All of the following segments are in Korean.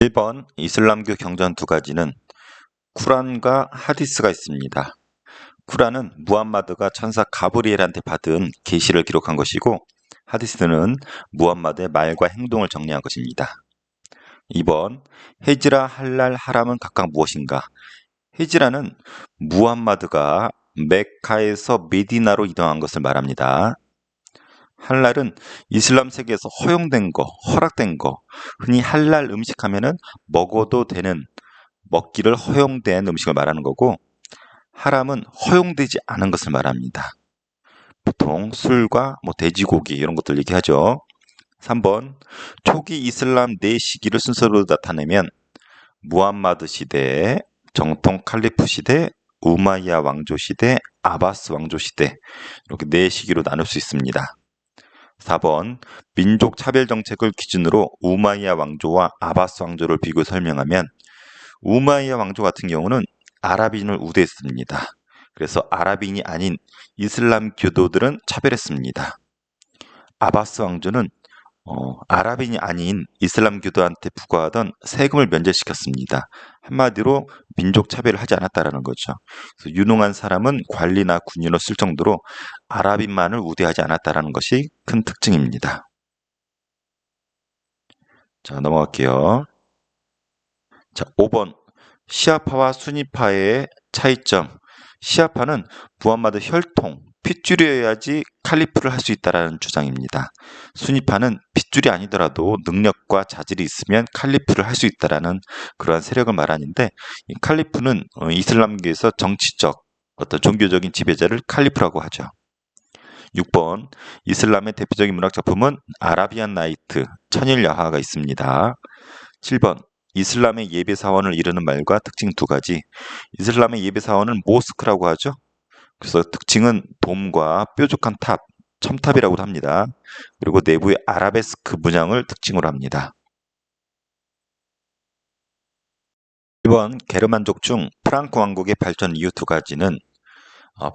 1번 이슬람교 경전 두 가지는 쿠란과 하디스가 있습니다. 쿠란은 무함마드가 천사 가브리엘한테 받은 계시를 기록한 것이고, 하디스는 무함마드의 말과 행동을 정리한 것입니다. 2번 헤지라, 할랄, 하람은 각각 무엇인가? 헤지라는 무함마드가 메카에서 메디나로 이동한 것을 말합니다. 할랄은 이슬람 세계에서 허용된 거, 허락된 거, 흔히 할랄 음식 하면은 먹어도 되는, 먹기를 허용된 음식을 말하는 거고, 하람은 허용되지 않은 것을 말합니다. 보통 술과 돼지고기 이런 것들 얘기하죠. 3번 초기 이슬람 네 시기를 순서로 나타내면 무함마드 시대, 정통 칼리프 시대, 우마이야 왕조 시대, 아바스 왕조 시대, 이렇게 네 시기로 나눌 수 있습니다. 4번 민족 차별 정책을 기준으로 우마이야 왕조와 아바스 왕조를 비교 설명하면, 우마이야 왕조 같은 경우는 아랍인을 우대했습니다. 그래서 아랍인이 아닌 이슬람 교도들은 차별했습니다. 아바스 왕조는 아랍인이 아닌 이슬람 교도한테 부과하던 세금을 면제시켰습니다. 한마디로 민족 차별을 하지 않았다라는 거죠. 그래서 유능한 사람은 관리나 군인으로 쓸 정도로 아랍인만을 우대하지 않았다라는 것이 큰 특징입니다. 자, 넘어갈게요. 자, 5번 시아파와 수니파의 차이점. 시아파는 무함마드 혈통, 핏줄이어야지 칼리프를 할 수 있다는 주장입니다. 수니파는 핏줄이 아니더라도 능력과 자질이 있으면 칼리프를 할 수 있다는 그러한 세력을 말하는데, 이 칼리프는 이슬람교에서 정치적, 어떤 종교적인 지배자를 칼리프라고 하죠. 6번 이슬람의 대표적인 문학 작품은 아라비안 나이트, 천일 야화가 있습니다. 7번 이슬람의 예배 사원을 이루는 말과 특징 두 가지. 이슬람의 예배 사원은 모스크라고 하죠. 그래서 특징은 돔과 뾰족한 탑, 첨탑이라고도 합니다. 그리고 내부의 아라베스크 문양을 특징으로 합니다. 1번 게르만족 중 프랑크 왕국의 발전 이유 두 가지는,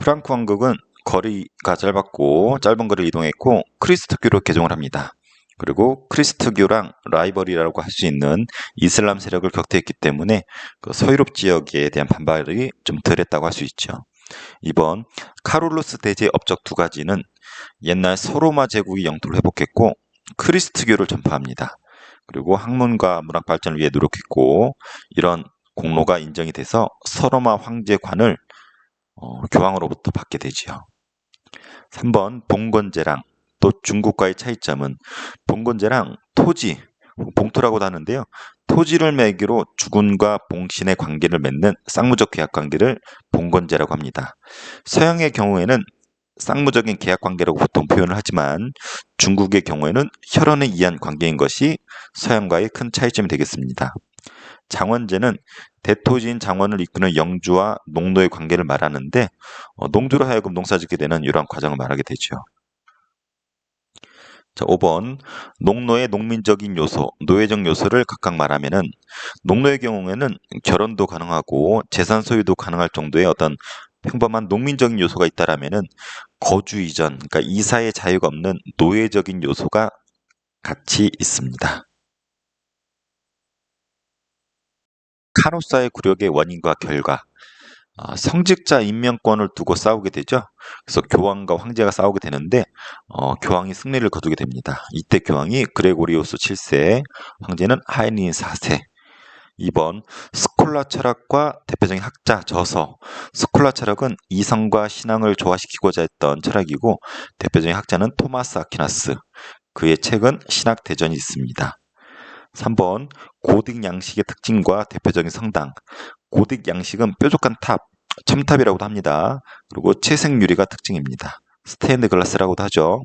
프랑크 왕국은 거리가 짧았고 짧은 거리를 이동했고 크리스트교로 개종을 합니다. 그리고 크리스트교랑 라이벌이라고 할 수 있는 이슬람 세력을 격퇴했기 때문에 그 서유럽 지역에 대한 반발이 좀 덜했다고 할 수 있죠. 2번 카롤루스 대제의 업적 두 가지는 옛날 서로마 제국이 영토를 회복했고 크리스트교를 전파합니다. 그리고 학문과 문학 발전을 위해 노력했고, 이런 공로가 인정이 돼서 서로마 황제관을 교황으로부터 받게 되지요. 3번 봉건제랑 또 중국과의 차이점은, 봉건제랑 토지, 봉토라고도 하는데요. 토지를 매개로 주군과 봉신의 관계를 맺는 쌍무적 계약 관계를 봉건제라고 합니다. 서양의 경우에는 쌍무적인 계약 관계라고 보통 표현을 하지만, 중국의 경우에는 혈연에 의한 관계인 것이 서양과의 큰 차이점이 되겠습니다. 장원제는 대토지인 장원을 이끄는 영주와 농노의 관계를 말하는데, 농주로 하여금 농사짓게 되는 이러한 과정을 말하게 되죠. 자, 5번 농노의 농민적인 요소, 노예적 요소를 각각 말하면은, 농노의 경우에는 결혼도 가능하고 재산 소유도 가능할 정도의 어떤 평범한 농민적인 요소가 있다라면은, 거주 이전, 그러니까 이사의 자유가 없는 노예적인 요소가 같이 있습니다. 카노사의 굴욕의 원인과 결과. 성직자 임명권을 두고 싸우게 되죠. 그래서 교황과 황제가 싸우게 되는데, 교황이 승리를 거두게 됩니다. 이때 교황이 그레고리오스 7세, 황제는 하이린 4세. 2번 스콜라 철학과 대표적인 학자 저서. 스콜라 철학은 이성과 신앙을 조화시키고자 했던 철학이고, 대표적인 학자는 토마스 아퀴나스. 그의 책은 신학대전이 있습니다. 3번 고딕 양식의 특징과 대표적인 성당. 고딕 양식은 뾰족한 탑, 첨탑이라고도 합니다. 그리고 채색 유리가 특징입니다. 스테인드 글라스라고도 하죠.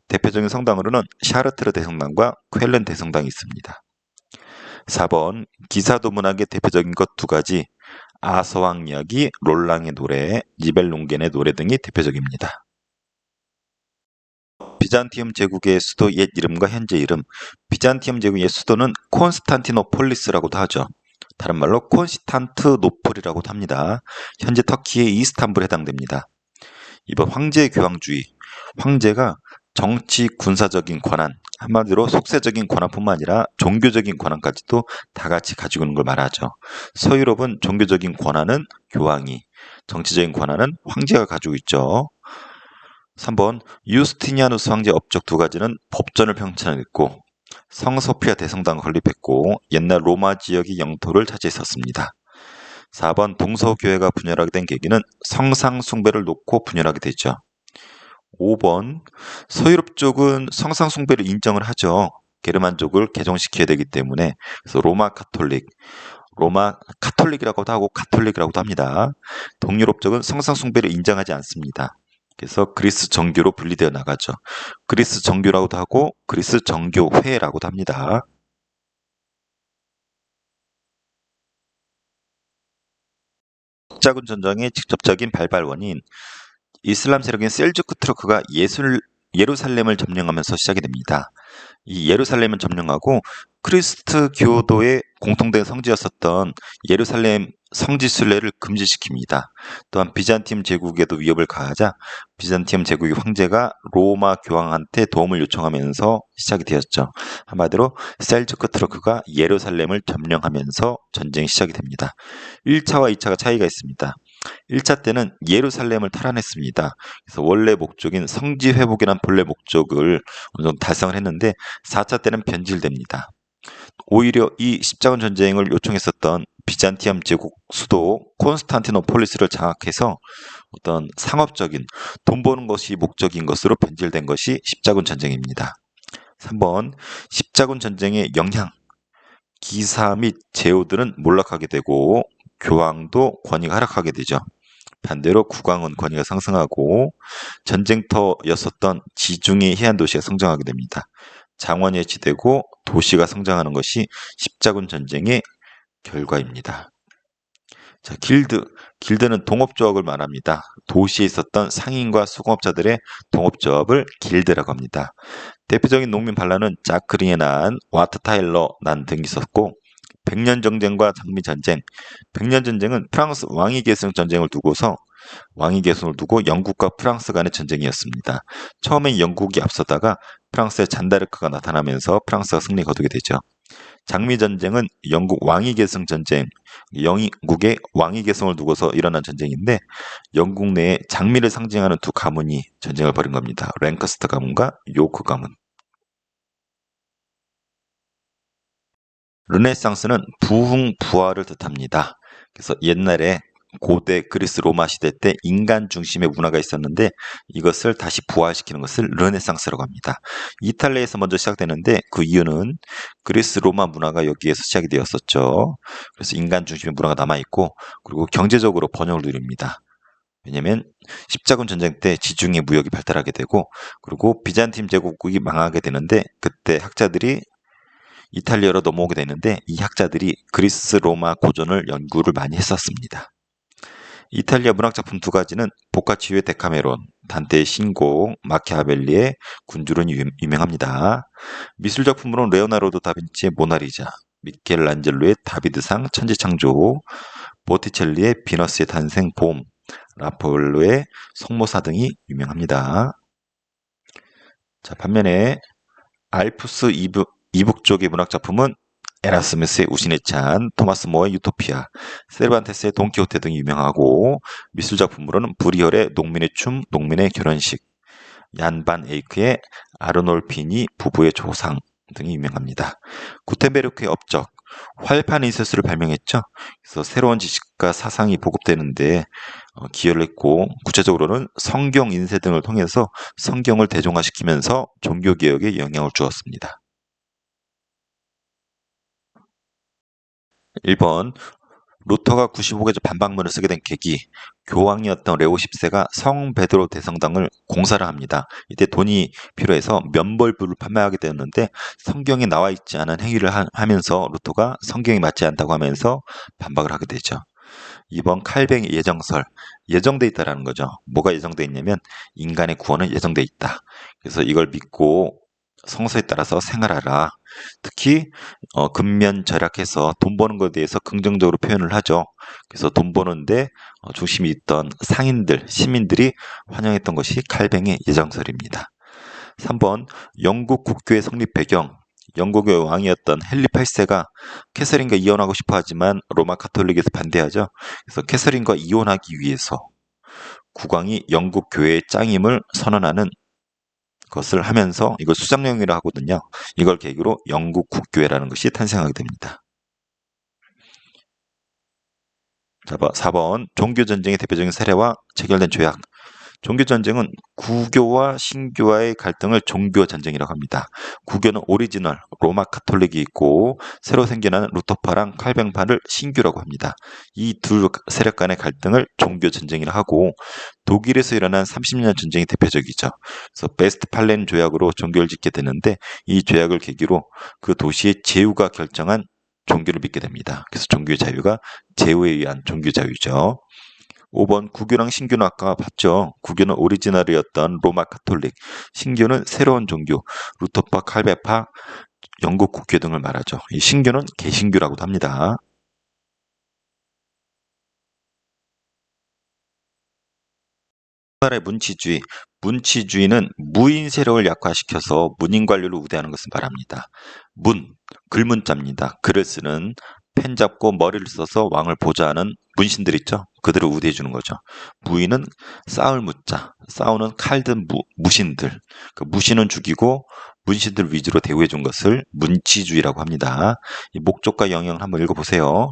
대표적인 성당으로는 샤르트르 대성당과 쾰른 대성당이 있습니다. 4번 기사도 문학의 대표적인 것 두 가지. 아서왕 이야기, 롤랑의 노래, 니벨롱겐의 노래 등이 대표적입니다. 비잔티움 제국의 수도 옛 이름과 현재 이름. 비잔티움 제국의 수도는 콘스탄티노폴리스라고도 하죠. 다른 말로 콘스탄트노폴이라고도 합니다. 현재 터키의 이스탄불에 해당됩니다. 이번 황제의 교황주의. 황제가 정치 군사적인 권한, 한마디로 속세적인 권한뿐만 아니라 종교적인 권한까지도 다 같이 가지고 있는 걸 말하죠. 서유럽은 종교적인 권한은 교황이, 정치적인 권한은 황제가 가지고 있죠. 3번 유스티니아누스 황제 업적 두 가지는 법전을 편찬했고 성소피아 대성당을 건립했고 옛날 로마 지역의 영토를 차지했었습니다. 4번 동서교회가 분열하게 된 계기는 성상 숭배를 놓고 분열하게 되죠. 5번 서유럽 쪽은 성상 숭배를 인정을 하죠. 게르만족을 개종시켜야 되기 때문에. 그래서 로마 카톨릭이라고도 하고 가톨릭이라고도 합니다. 동유럽 쪽은 성상 숭배를 인정하지 않습니다. 그래서 그리스 정교로 분리되어 나가죠. 그리스 정교라고도 하고 그리스 정교회라고도 합니다. 십자군 전쟁의 직접적인 발발 원인, 이슬람 세력인 셀주크 투르크가 예루살렘을 점령하면서 시작이 됩니다. 이 예루살렘을 점령하고 크리스트교도의 공통된 성지였었던 예루살렘 성지 순례를 금지시킵니다. 또한 비잔티움 제국에도 위협을 가하자 비잔티움 제국의 황제가 로마 교황한테 도움을 요청하면서 시작이 되었죠. 한마디로 셀주크 투르크가 예루살렘을 점령하면서 전쟁이 시작이 됩니다. 1차와 2차가 차이가 있습니다. 1차 때는 예루살렘을 탈환했습니다. 그래서 원래 목적인 성지 회복이란 본래 목적을 어느 정도 달성을 했는데 4차 때는 변질됩니다. 오히려 이 십자군 전쟁을 요청했었던 비잔티움 제국 수도 콘스탄티노폴리스를 장악해서 어떤 상업적인 돈 버는 것이 목적인 것으로 변질된 것이 십자군 전쟁입니다. 3번 십자군 전쟁의 영향, 기사 및 제후들은 몰락하게 되고 교황도 권위가 하락하게 되죠. 반대로 국왕은 권위가 상승하고 전쟁터였었던 지중해 해안 도시가 성장하게 됩니다. 장원이 해치되고 도시가 성장하는 것이 십자군 전쟁의 결과입니다. 자, 길드는 동업조합을 말합니다. 도시에 있었던 상인과 수공업자들의 동업조합을 길드라고 합니다. 대표적인 농민 반란은 자크리에 난, 와트 타일러 난 등이 있었고 백년 전쟁과 장미 전쟁. 백년 전쟁은 프랑스 왕위 계승 전쟁을 두고서 왕위 계승을 두고 영국과 프랑스 간의 전쟁이었습니다. 처음엔 영국이 앞서다가 프랑스의 잔다르크가 나타나면서 프랑스가 승리 거두게 되죠. 장미 전쟁은 영국 왕위 계승 전쟁, 영국의 왕위 계승을 두고서 일어난 전쟁인데 영국 내에 장미를 상징하는 두 가문이 전쟁을 벌인 겁니다. 랭커스터 가문과 요크 가문. 르네상스는 부흥 부활을 뜻합니다. 그래서 옛날에 고대 그리스 로마 시대 때 인간 중심의 문화가 있었는데 이것을 다시 부활시키는 것을 르네상스라고 합니다. 이탈리아에서 먼저 시작되는데 그 이유는 그리스 로마 문화가 여기에서 시작이 되었었죠. 그래서 인간 중심의 문화가 남아있고 그리고 경제적으로 번영을 누립니다. 왜냐하면 십자군 전쟁 때 지중해 무역이 발달하게 되고 그리고 비잔팀 제국이 망하게 되는데 그때 학자들이 이탈리아로 넘어오게 되는데 이 학자들이 그리스 로마 고전을 연구를 많이 했었습니다. 이탈리아 문학작품 두 가지는 보카치오의 데카메론, 단테의 신곡, 마키아벨리의 군주론이 유명합니다. 미술작품으로는 레오나르도 다빈치의 모나리자, 미켈란젤로의 다비드상 천지창조, 보티첼리의 비너스의 탄생 봄, 라폴로의 성모사 등이 유명합니다. 자, 반면에 알프스 이북 쪽의 문학작품은 에라스무스의 우신의 찬, 토마스 모어의 유토피아, 세르반테스의 돈키호테 등이 유명하고 미술작품으로는 브리얼의 농민의 춤, 농민의 결혼식, 얀 반 에이크의 아르놀피니 부부의 조상 등이 유명합니다. 구텐베르크의 업적, 활판 인쇄술을 발명했죠. 그래서 새로운 지식과 사상이 보급되는데 기여를 했고 구체적으로는 성경 인쇄 등을 통해서 성경을 대중화시키면서 종교개혁에 영향을 주었습니다. 1번 루터가 95개조 반박문을 쓰게 된 계기, 교황이었던 레오 10세가 성 베드로 대성당을 공사를 합니다. 이때 돈이 필요해서 면벌부를 판매하게 되었는데 성경에 나와 있지 않은 행위를 하면서 루터가 성경이 맞지 않다고 하면서 반박을 하게 되죠. 2번 칼뱅의 예정설, 예정돼 있다라는 거죠. 뭐가 예정돼 있냐면 인간의 구원은 예정돼 있다. 그래서 이걸 믿고 성서에 따라서 생활하라. 특히 근면 절약해서 돈 버는 것에 대해서 긍정적으로 표현을 하죠. 그래서 돈 버는데 중심이 있던 상인들, 시민들이 환영했던 것이 칼뱅의 예정설입니다. 3번 영국 국교의 성립 배경. 영국의 왕이었던 헨리 8세가 캐서린과 이혼하고 싶어 하지만 로마 가톨릭에서 반대하죠. 그래서 캐서린과 이혼하기 위해서 국왕이 영국 교회의 짱임을 선언하는 것을 하면서 이걸 수장령이라 하거든요. 이걸 계기로 영국 국교회라는 것이 탄생하게 됩니다. 자, 4번 종교전쟁의 대표적인 사례와 체결된 조약. 종교전쟁은 구교와 신교와의 갈등을 종교전쟁이라고 합니다. 구교는 오리지널 로마 카톨릭이 있고 새로 생겨나는 루터파랑 칼뱅파를 신교라고 합니다. 이 두 세력 간의 갈등을 종교전쟁이라 하고 독일에서 일어난 30년 전쟁이 대표적이죠. 그래서 베스트팔렌 조약으로 종교를 짓게 되는데 이 조약을 계기로 그 도시의 제후가 결정한 종교를 믿게 됩니다. 그래서 종교의 자유가 제후에 의한 종교 자유죠. 5번 구교랑 신교는 아까 봤죠. 구교는 오리지널이었던 로마 카톨릭, 신교는 새로운 종교, 루터파, 칼베파, 영국 국교 등을 말하죠. 이 신교는 개신교라고도 합니다. 우리나라의 문치주의. 문치주의는 무인 세력을 약화시켜서 문인 관료를 우대하는 것을 말합니다. 문, 글문자입니다. 글을 쓰는 펜 잡고 머리를 써서 왕을 보좌하는 문신들 있죠. 그들을 우대해 주는 거죠. 무인은 싸울 무자, 싸우는 칼든 무신들. 그 무신은 죽이고 문신들 위주로 대우해 준 것을 문치주의라고 합니다. 이 목적과 영역을 한번 읽어보세요.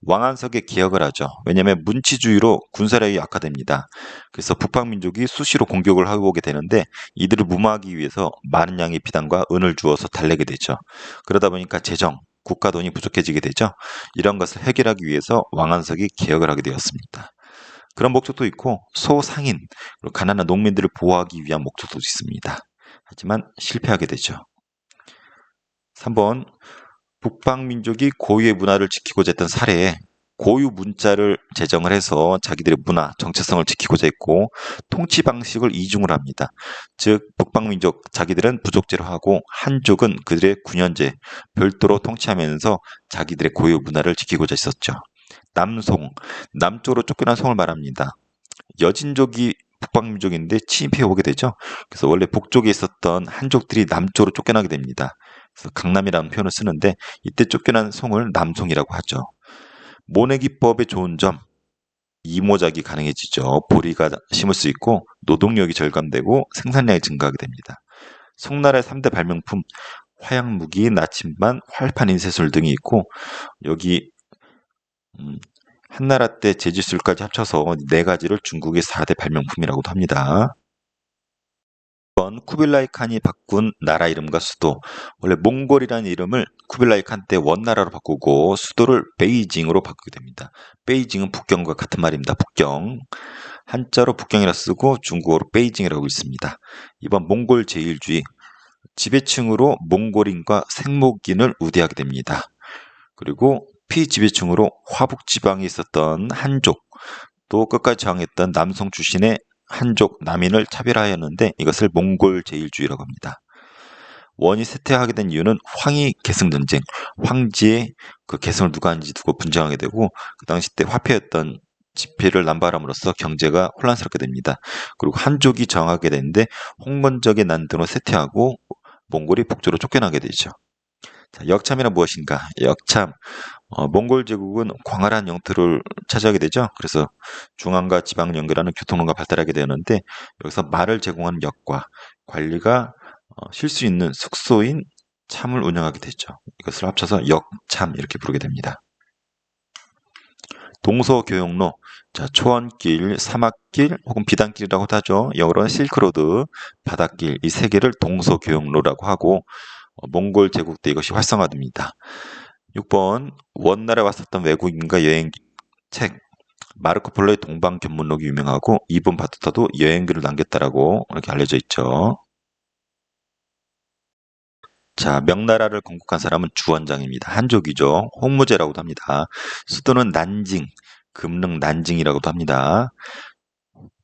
왕안석에 기역을 하죠. 왜냐하면 문치주의로 군사력이 약화됩니다. 그래서 북방민족이 수시로 공격을 하고 오게 되는데 이들을 무마하기 위해서 많은 양의 비단과 은을 주어서 달래게 되죠. 그러다 보니까 재정, 국가 돈이 부족해지게 되죠. 이런 것을 해결하기 위해서 왕안석이 개혁을 하게 되었습니다. 그런 목적도 있고 소상인, 그리고 가난한 농민들을 보호하기 위한 목적도 있습니다. 하지만 실패하게 되죠. 3번 북방민족이 고유의 문화를 지키고자 했던 사례에 고유 문자를 제정을 해서 자기들의 문화, 정체성을 지키고자 했고 통치 방식을 이중을 합니다. 즉 북방민족 자기들은 부족제로 하고 한족은 그들의 군현제, 별도로 통치하면서 자기들의 고유 문화를 지키고자 했었죠. 남송, 남쪽으로 쫓겨난 송을 말합니다. 여진족이 북방민족인데 침입해 오게 되죠. 그래서 원래 북쪽에 있었던 한족들이 남쪽으로 쫓겨나게 됩니다. 그래서 강남이라는 표현을 쓰는데 이때 쫓겨난 송을 남송이라고 하죠. 모내기법의 좋은 점, 이모작이 가능해지죠. 보리가 심을 수 있고 노동력이 절감되고 생산량이 증가하게 됩니다. 송나라의 3대 발명품 화양무기, 나침반, 활판 인쇄술 등이 있고 여기 한나라 때 제지술까지 합쳐서 4가지를 중국의 4대 발명품이라고도 합니다. 2번 쿠빌라이 칸이 바꾼 나라 이름과 수도. 원래 몽골이라는 이름을 쿠빌라이 칸 때 원나라로 바꾸고 수도를 베이징으로 바꾸게 됩니다. 베이징은 북경과 같은 말입니다. 북경. 한자로 북경이라 쓰고 중국어로 베이징이라고 있습니다. 2번 몽골 제일주의. 지배층으로 몽골인과 생목인을 우대하게 됩니다. 그리고 피지배층으로 화북지방에 있었던 한족, 또 끝까지 저항했던 남성 출신의 한족 남인을 차별하였는데 이것을 몽골 제일주의라고 합니다. 원이 쇠퇴하게 된 이유는 황희 계승 전쟁, 황제의 그 계승을 누가 하는지 두고 분쟁하게 되고 그 당시 때 화폐였던 지폐를 남발함으로써 경제가 혼란스럽게 됩니다. 그리고 한족이 저항하게 되는데 홍건적의 난등으로 쇠퇴하고 몽골이 북쪽으로 쫓겨나게 되죠. 자, 역참이란 무엇인가? 역참. 몽골 제국은 광활한 영토를 차지하게 되죠. 그래서 중앙과 지방을 연결하는 교통로가 발달하게 되는데 여기서 말을 제공하는 역과 관리가 쉴 수 있는 숙소인 참을 운영하게 되죠. 이것을 합쳐서 역참 이렇게 부르게 됩니다. 동서교역로, 자, 초원길, 사막길 혹은 비단길이라고도 하죠. 영어로는 실크로드, 바닷길 이 3개를 동서교역로라고 하고 몽골 제국 때 이것이 활성화됩니다. 6번 원나라에 왔었던 외국인과 여행 책 마르코 폴로의 동방견문록이 유명하고 2번 바투타도 여행기를 남겼다라고 이렇게 알려져 있죠. 자, 명나라를 건국한 사람은 주원장입니다. 한족이죠. 홍무제라고도 합니다. 수도는 난징, 금릉 난징이라고도 합니다.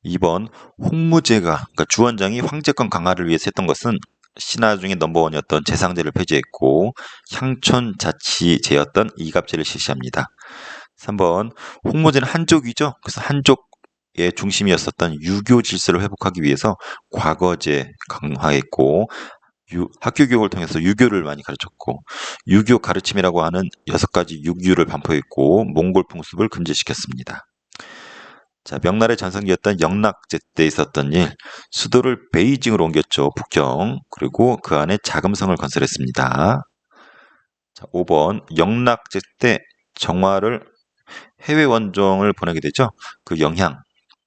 2번 홍무제가 그러니까 주원장이 황제권 강화를 위해서 했던 것은 신하 중에 넘버원이었던 재상제를 폐지했고 향촌 자치제였던 이갑제를 실시합니다. 3번 홍무제는 한족이죠. 그래서 한족 중심이었었던 유교 질서를 회복하기 위해서 과거제 강화했고 학교 교육을 통해서 유교를 많이 가르쳤고 유교 가르침이라고 하는 6가지 유교를 반포했고 몽골 풍습을 금지시켰습니다. 자, 명나라의 전성기였던 영락제 때 있었던 일, 수도를 베이징으로 옮겼죠. 북경. 그리고 그 안에 자금성을 건설했습니다. 자, 5번 영락제 때 정화를 해외 원정을 보내게 되죠. 그 영향,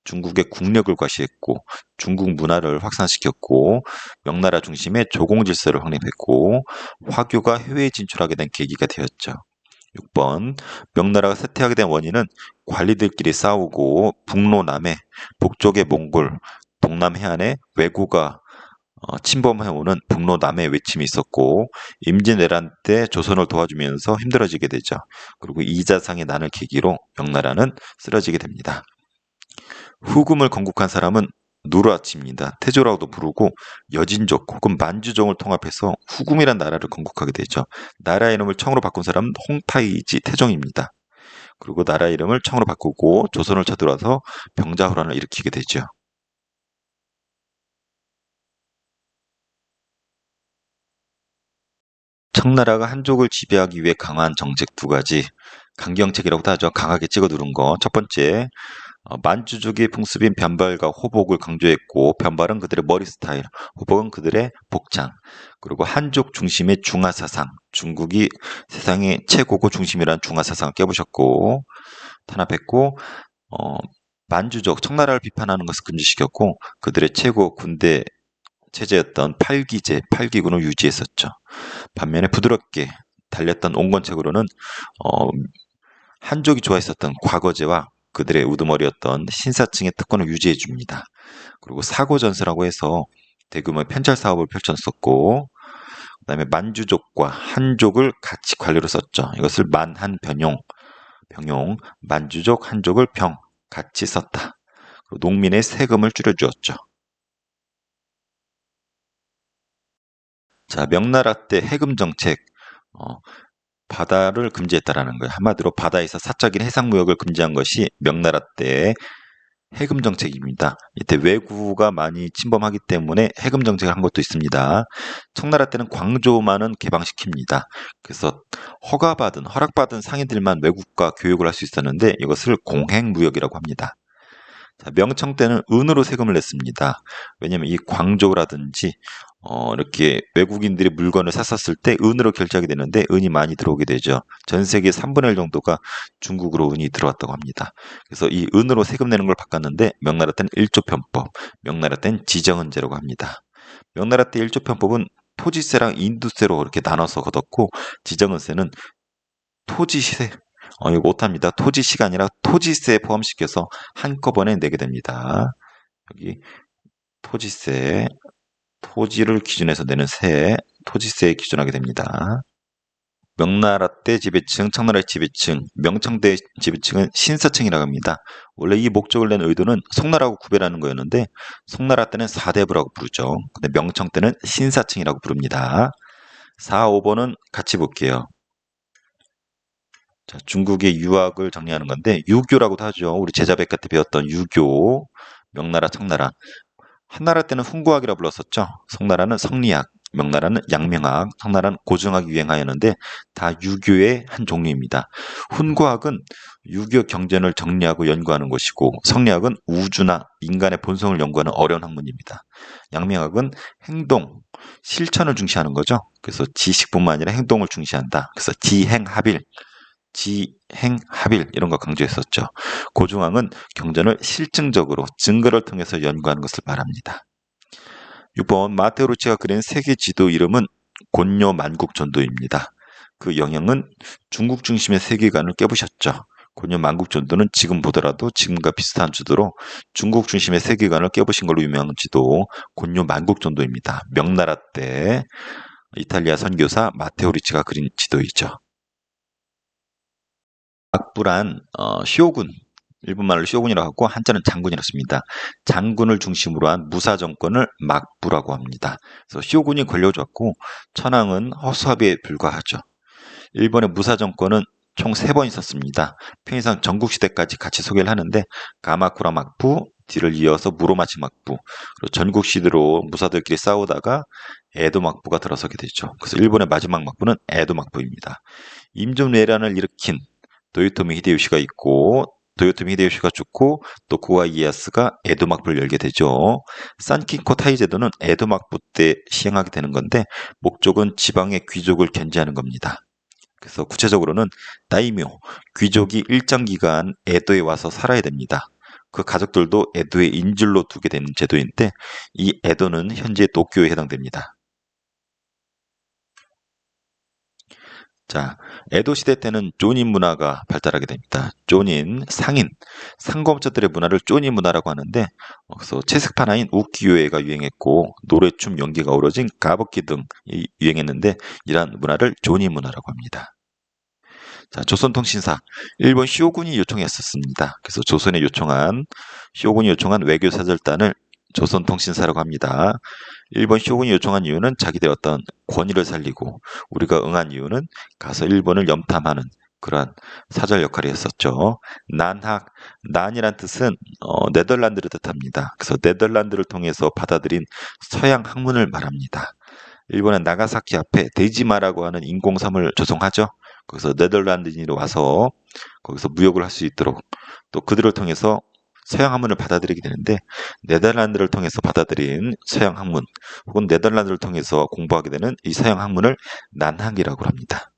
중국의 국력을 과시했고 중국 문화를 확산시켰고 명나라 중심의 조공 질서를 확립했고 화교가 해외에 진출하게 된 계기가 되었죠. 6번 명나라가 쇠퇴하게 된 원인은 관리들끼리 싸우고 북로 남해, 북쪽의 몽골, 동남 해안에 왜구가 침범해오는 북로 남해 외침이 있었고 임진왜란 때 조선을 도와주면서 힘들어지게 되죠. 그리고 이자상의 난을 계기로 명나라는 쓰러지게 됩니다. 후금을 건국한 사람은 누르하치입니다. 태조라고도 부르고 여진족 혹은 만주족을 통합해서 후금이란 나라를 건국하게 되죠. 나라 이름을 청으로 바꾼 사람은 홍타이지 태종입니다. 그리고 나라 이름을 청으로 바꾸고 조선을 쳐들어와서 병자호란을 일으키게 되죠. 청나라가 한족을 지배하기 위해 강화한 정책 2가지, 강경책이라고도 하죠. 강하게 찍어 누른 거. 첫 번째, 만주족의 풍습인 변발과 호복을 강조했고 변발은 그들의 머리 스타일, 호복은 그들의 복장, 그리고 한족 중심의 중화사상, 중국이 세상의 최고고 중심이라는 중화사상을 깨부셨고 탄압했고 만주족, 청나라를 비판하는 것을 금지시켰고 그들의 최고 군대 체제였던 팔기제, 팔기군을 유지했었죠. 반면에 부드럽게 달렸던 온건책으로는 한족이 좋아했었던 과거제와 그들의 우두머리였던 신사층의 특권을 유지해 줍니다. 그리고 사고전서라고 해서 대규모의 편찰 사업을 펼쳤었고 그다음에 만주족과 한족을 같이 관리로 썼죠. 이것을 만한변용, 병용, 만주족, 한족을 병 같이 썼다. 그리고 농민의 세금을 줄여주었죠. 자, 명나라 때 해금 정책, 바다를 금지했다라는 거예요. 한마디로 바다에서 사적인 해상무역을 금지한 것이 명나라 때의 해금 정책입니다. 이때 왜구가 많이 침범하기 때문에 해금 정책을 한 것도 있습니다. 청나라 때는 광조만은 개방시킵니다. 그래서 허락받은 상인들만 외국과 교육을 할 수 있었는데 이것을 공행무역이라고 합니다. 자, 명청 때는 은으로 세금을 냈습니다. 왜냐하면 이 광조라든지 이렇게 외국인들이 물건을 샀었을 때 은으로 결제하게 되는데 은이 많이 들어오게 되죠. 전 세계 3분의 1 정도가 중국으로 은이 들어왔다고 합니다. 그래서 이 은으로 세금 내는 걸 바꿨는데 명나라 때는 일조편법, 명나라 때는 지정은제라고 합니다. 명나라 때 일조편법은 토지세랑 인두세로 이렇게 나눠서 걷었고 지정은세는 토지세, 이거 못합니다. 토지시가 아니라 토지세 포함시켜서 한꺼번에 내게 됩니다. 여기 토지세, 토지를 기준해서 내는 세, 토지세에 기준하게 됩니다. 명나라 때 지배층, 청나라의 지배층, 명청대 지배층은 신사층이라고 합니다. 원래 이 목적을 낸 의도는 송나라하고 구별하는 거였는데 송나라 때는 사대부라고 부르죠. 근데 명청 때는 신사층이라고 부릅니다. 4, 5번은 같이 볼게요. 자, 중국의 유학을 정리하는 건데 유교라고도 하죠. 우리 제자백과 때 배웠던 유교, 명나라, 청나라. 한나라 때는 훈구학이라 불렀었죠. 송나라는 성리학, 명나라는 양명학, 청나라는 고정학이 유행하였는데 다 유교의 한 종류입니다. 훈구학은 유교 경전을 정리하고 연구하는 것이고 성리학은 우주나 인간의 본성을 연구하는 어려운 학문입니다. 양명학은 행동, 실천을 중시하는 거죠. 그래서 지식뿐만 아니라 행동을 중시한다. 그래서 지행합일, 이런 거 강조했었죠. 고중학은 경전을 실증적으로 증거를 통해서 연구하는 것을 말합니다. 6번 마테오 루치가 그린 세계 지도 이름은 곤요 만국전도입니다. 그 영향은 중국 중심의 세계관을 깨부셨죠. 곤요 만국전도는 지금 보더라도 지금과 비슷한 주도로 중국 중심의 세계관을 깨부신 걸로 유명한 지도 곤요 만국전도입니다. 명나라 때 이탈리아 선교사 마테오 루치가 그린 지도이죠. 막부란 쇼군, 일본말로 쇼군이라고 하고 한자는 장군이라고 씁니다. 장군을 중심으로 한 무사 정권을 막부라고 합니다. 그래서 쇼군이 권력을 쥐고 천황은 허수아비에 불과하죠. 일본의 무사 정권은 총 3번 있었습니다. 평해상 전국시대까지 같이 소개를 하는데 가마쿠라 막부, 뒤를 이어서 무로마치 막부, 그리고 전국시대로 무사들끼리 싸우다가 에도 막부가 들어서게 되죠. 그래서 일본의 마지막 막부는 에도 막부입니다. 임종내란을 일으킨 도요토미 히데요시가 있고 도요토미 히데요시가 죽고 도쿠가 이에야스가 에도 막부를 열게 되죠. 산키코 타이제도는 에도 막부 때 시행하게 되는 건데 목적은 지방의 귀족을 견제하는 겁니다. 그래서 구체적으로는 다이묘, 귀족이 일정 기간 에도에 와서 살아야 됩니다. 그 가족들도 에도에 인질로 두게 되는 제도인데 이 에도는 현재 도쿄에 해당됩니다. 자, 에도 시대 때는 조닌 문화가 발달하게 됩니다. 조닌, 상인, 상검자들의 문화를 조닌 문화라고 하는데 그래서 채색판화인 우키요에가 유행했고 노래, 춤, 연기가 어우러진 가부키 등이 유행했는데 이러한 문화를 조닌 문화라고 합니다. 자, 조선통신사, 일본 쇼군이 요청했었습니다. 그래서 쇼군이 요청한 외교사절단을 조선통신사라고 합니다. 일본 쇼군이 요청한 이유는 자기들의 어떤 권위를 살리고 우리가 응한 이유는 가서 일본을 염탐하는 그러한 사절 역할을 했었죠. 난이란 뜻은 네덜란드를 뜻합니다. 그래서 네덜란드를 통해서 받아들인 서양 학문을 말합니다. 일본은 나가사키 앞에 데이지마라고 하는 인공섬을 조성하죠. 거기서 네덜란드인이 와서 거기서 무역을 할 수 있도록 또 그들을 통해서 서양 학문을 받아들이게 되는데 네덜란드를 통해서 받아들인 서양 학문 혹은 네덜란드를 통해서 공부하게 되는 이 서양 학문을 난학이라고 합니다.